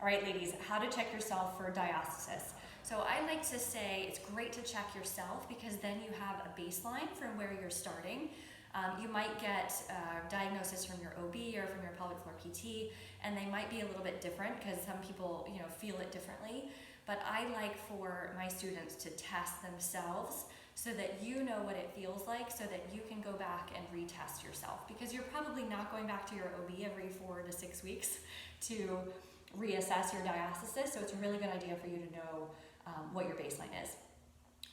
All right, ladies, how to check yourself for diastasis. So I like to say it's great to check yourself because then you have a baseline from where you're starting. You might get diagnosis from your OB or from your pelvic floor PT, and they might be a little bit different because some people, feel it differently. But I like for my students to test themselves so that you know what it feels like, so that you can go back and retest yourself, because you're probably not going back to your OB every 4 to 6 weeks to reassess your diastasis. So it's a really good idea for you to know what your baseline is.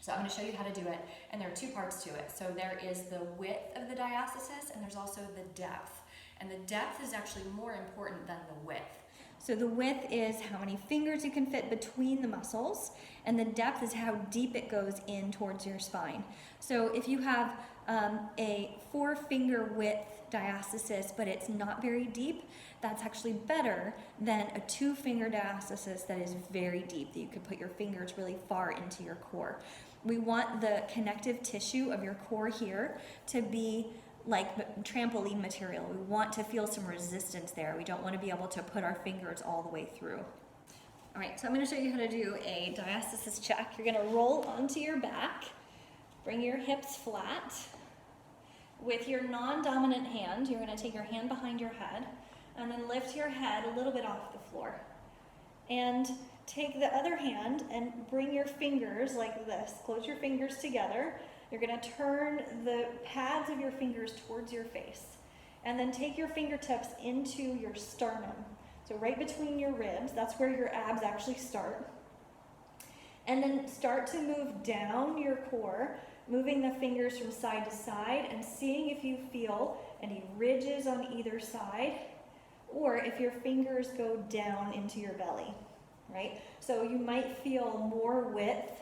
So I'm going to show you how to do it, and there are 2 parts to it. So there is the width of the diastasis, and there's also the depth. And the depth is actually more important than the width. So the width is how many fingers you can fit between the muscles, and the depth is how deep it goes in towards your spine. So if you have a 4-finger width diastasis, but it's not very deep, that's actually better than a 2-finger diastasis that is very deep, that you could put your fingers really far into your core. We want the connective tissue of your core here to be like trampoline material. We want to feel some resistance there. We don't want to be able to put our fingers all the way through. All right, so I'm going to show you how to do a diastasis check. You're going to roll onto your back, bring your hips flat. With your non-dominant hand, you're going to take your hand behind your head and then lift your head a little bit off the floor. And take the other hand and bring your fingers like this. Close your fingers together. You're going to turn the pads of your fingers towards your face. And then take your fingertips into your sternum. So right between your ribs, that's where your abs actually start. And then start to move down your core, moving the fingers from side to side and seeing if you feel any ridges on either side, or if your fingers go down into your belly, right? So you might feel more width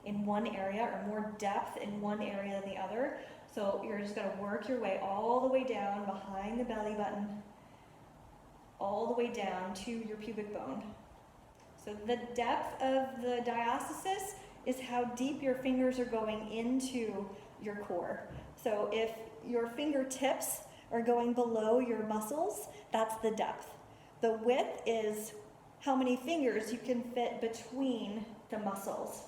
in one area or more depth in one area than the other. So you're just going to work your way all the way down behind the belly button, all the way down to your pubic bone. So the depth of the diastasis is how deep your fingers are going into your core. So if your fingertips are going below your muscles, that's the depth. The width is how many fingers you can fit between the muscles.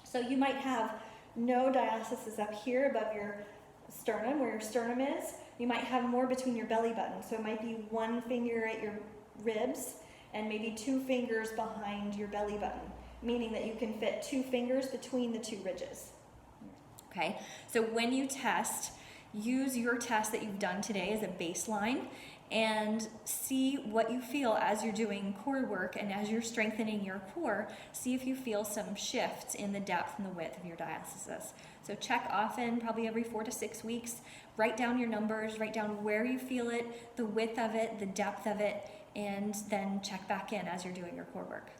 So you might have no diastasis up here above your sternum, where your sternum is. You might have more between your belly button. So it might be 1 finger at your ribs and maybe 2 fingers behind your belly button, meaning that you can fit 2 fingers between the 2 ridges. Okay, so when you test, use your test that you've done today as a baseline and see what you feel as you're doing core work, and as you're strengthening your core, see if you feel some shifts in the depth and the width of your diastasis. So check often, probably every 4 to 6 weeks. Write down your numbers, write down where you feel it, the width of it, the depth of it, and then check back in as you're doing your core work.